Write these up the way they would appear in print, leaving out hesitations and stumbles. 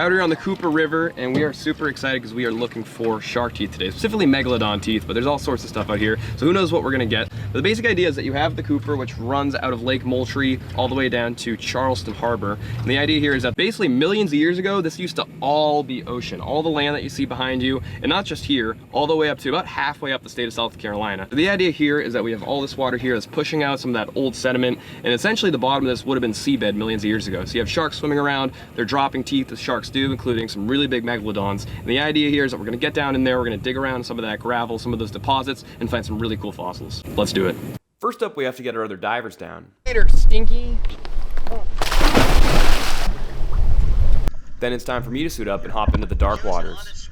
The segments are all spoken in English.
out here on the Cooper River, and we are super excited because we are looking for shark teeth today, specifically megalodon teeth, but there's all sorts of stuff out here, so who knows what we're gonna get. But the basic idea is that you have the Cooper, which runs out of Lake Moultrie all the way down to Charleston Harbor. And the idea here is that basically millions of years ago, this used to all be ocean. All the land that you see behind you, and not just here, all the way up to about halfway up the state of South Carolina. So the idea here is that we have all this water here that's pushing out some of that old sediment, and essentially the bottom of this would have been seabed millions of years ago. So you have sharks swimming around, they're dropping teeth as sharks do, including some really big megalodons. And the idea here is that we're gonna get down in there, we're gonna dig around some of that gravel, some of those deposits, and find some really cool fossils. Let's do it. First up, we have to get our other divers down. Later, Stinky. Then it's time for me to suit up and hop into the dark waters.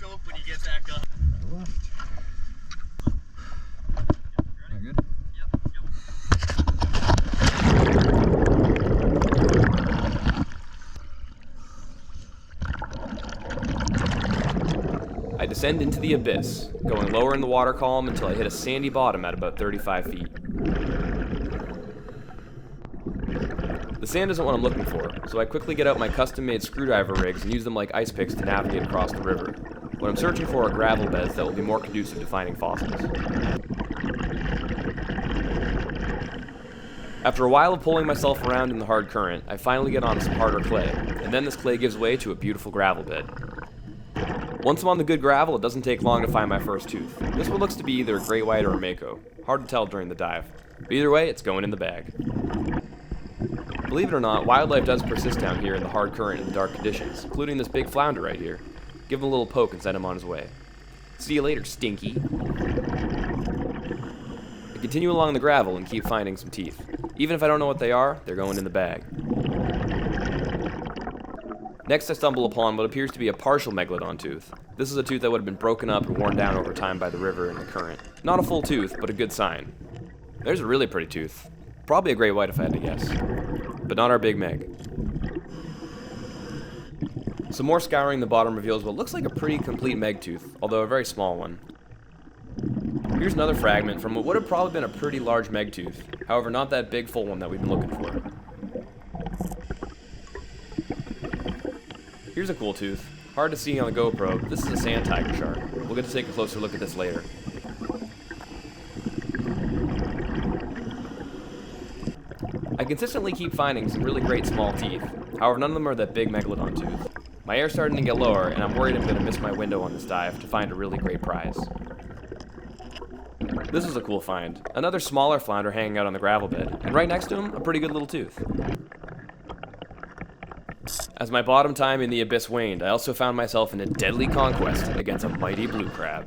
I descend into the abyss, going lower in the water column until I hit a sandy bottom at about 35 feet. The sand isn't what I'm looking for, so I quickly get out my custom-made screwdriver rigs and use them like ice picks to navigate across the river. What I'm searching for are gravel beds that will be more conducive to finding fossils. After a while of pulling myself around in the hard current, I finally get onto some harder clay, and then this clay gives way to a beautiful gravel bed. Once I'm on the good gravel, it doesn't take long to find my first tooth. This one looks to be either a great white or a mako. Hard to tell during the dive. But either way, it's going in the bag. Believe it or not, wildlife does persist down here in the hard current and the dark conditions, including this big flounder right here. Give him a little poke and send him on his way. See you later, Stinky. I continue along the gravel and keep finding some teeth. Even if I don't know what they are, they're going in the bag. Next, I stumble upon what appears to be a partial megalodon tooth. This is a tooth that would have been broken up and worn down over time by the river and the current. Not a full tooth, but a good sign. There's a really pretty tooth. Probably a great white if I had to guess. But not our big meg. Some more scouring the bottom reveals what looks like a pretty complete meg tooth, although a very small one. Here's another fragment from what would have probably been a pretty large meg tooth. However, not that big full one that we've been looking for. Here's a cool tooth. Hard to see on the GoPro, but this is a sand tiger shark. We'll get to take a closer look at this later. I consistently keep finding some really great small teeth. However, none of them are that big megalodon tooth. My air's starting to get lower, and I'm worried I'm going to miss my window on this dive to find a really great prize. This is a cool find. Another smaller flounder hanging out on the gravel bed, and right next to him, a pretty good little tooth. As my bottom time in the abyss waned, I also found myself in a deadly conquest against a mighty blue crab.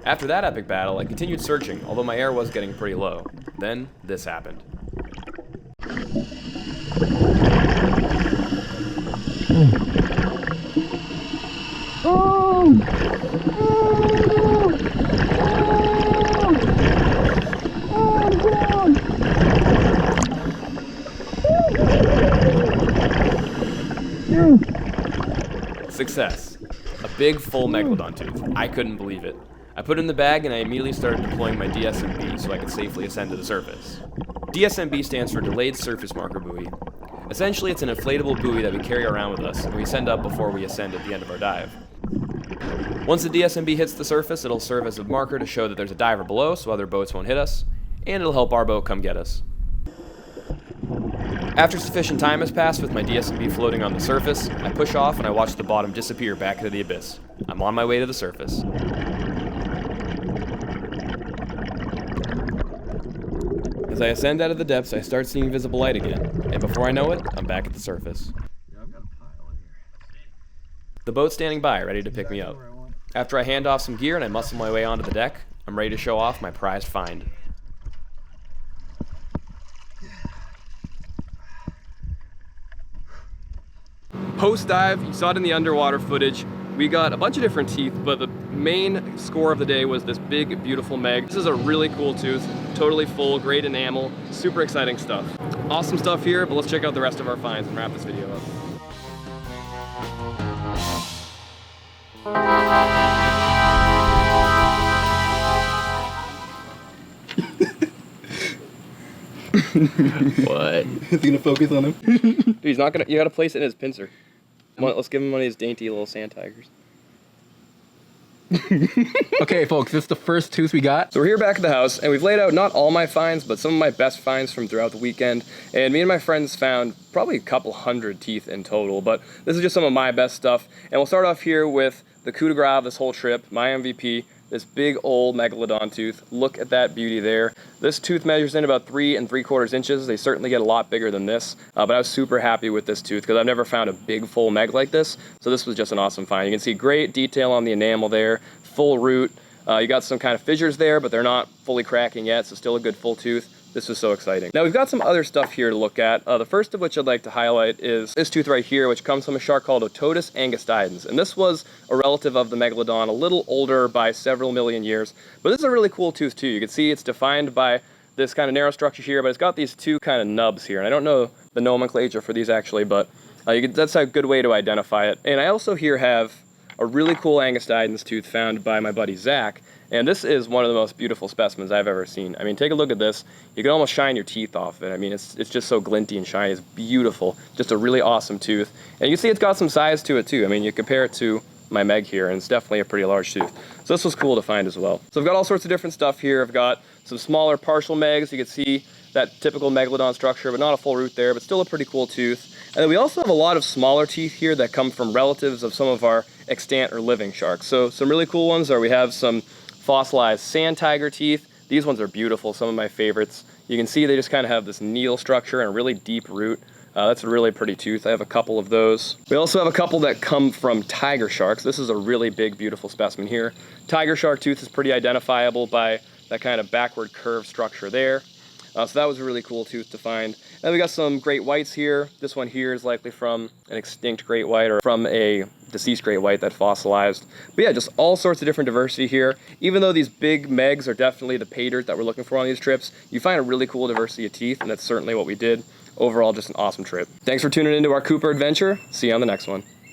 After that epic battle, I continued searching, although my air was getting pretty low. Then, this happened. Success. A big full megalodon tooth. I couldn't believe it. I put it in the bag and I immediately started deploying my DSMB so I could safely ascend to the surface. DSMB stands for Delayed Surface Marker Buoy. Essentially, it's an inflatable buoy that we carry around with us and we send up before we ascend at the end of our dive. Once the DSMB hits the surface, it'll serve as a marker to show that there's a diver below so other boats won't hit us, and it'll help our boat come get us. After sufficient time has passed with my DSMB floating on the surface, I push off and I watch the bottom disappear back into the abyss. I'm on my way to the surface. As I ascend out of the depths, I start seeing visible light again, and before I know it, I'm back at the surface. The boat's standing by, ready to pick me up. After I hand off some gear and I muscle my way onto the deck, I'm ready to show off my prized find. Post-dive, you saw it in the underwater footage, we got a bunch of different teeth, but the main score of the day was this big, beautiful meg. This is a really cool tooth, totally full, great enamel, super exciting stuff. Awesome stuff here, but let's check out the rest of our finds and wrap this video up. What? Is he gonna focus on him? Dude, he's not gonna. You gotta place it in his pincer. Let's give him one of these dainty little sand tigers. Okay, folks, this is the first tooth we got. So we're here back at the house, and we've laid out not all my finds, but some of my best finds from throughout the weekend. And me and my friends found probably a couple hundred teeth in total, but this is just some of my best stuff. And we'll start off here with the coup de grace of this whole trip, my MVP, this big old megalodon tooth. Look at that beauty there. This tooth measures in about 3 3/4 inches. They certainly get a lot bigger than this, but I was super happy with this tooth because I've never found a big full meg like this. So this was just an awesome find. You can see great detail on the enamel there, full root. You got some kind of fissures there, but they're not fully cracking yet, so still a good full tooth. This was so exciting. Now we've got some other stuff here to look at. The first of which I'd like to highlight is this tooth right here, which comes from a shark called Otodus angustidens. And this was a relative of the megalodon, a little older by several million years. But this is a really cool tooth too. You can see it's defined by this kind of narrow structure here, but it's got these two kind of nubs here. And I don't know the nomenclature for these actually, but that's a good way to identify it. And I also here have a really cool angustidens tooth found by my buddy Zach. And this is one of the most beautiful specimens I've ever seen. I mean, take a look at this. You can almost shine your teeth off it. I mean, it's just so glinty and shiny. It's beautiful. Just a really awesome tooth. And you see it's got some size to it too. I mean, you compare it to my Meg here, and it's definitely a pretty large tooth. So this was cool to find as well. So I've got all sorts of different stuff here. I've got some smaller partial Megs. You can see that typical megalodon structure, but not a full root there, but still a pretty cool tooth. And then we also have a lot of smaller teeth here that come from relatives of some of our extant or living sharks. So some really cool ones are we have some fossilized sand tiger teeth. These ones are beautiful, some of my favorites. You can see they just kind of have this needle structure and a really deep root. That's a really pretty tooth. I have a couple of those. We also have a couple that come from tiger sharks. This is a really big, beautiful specimen here. Tiger shark tooth is pretty identifiable by that kind of backward curved structure there. So that was a really cool tooth to find. And we got some great whites here. This one here is likely from an extinct great white or from a deceased great white that fossilized. But yeah, just all sorts of different diversity here. Even though these big Megs are definitely the pay dirt that we're looking for on these trips, you find a really cool diversity of teeth, and that's certainly what we did. Overall, just an awesome trip. Thanks for tuning into our Cooper adventure. See you on the next one.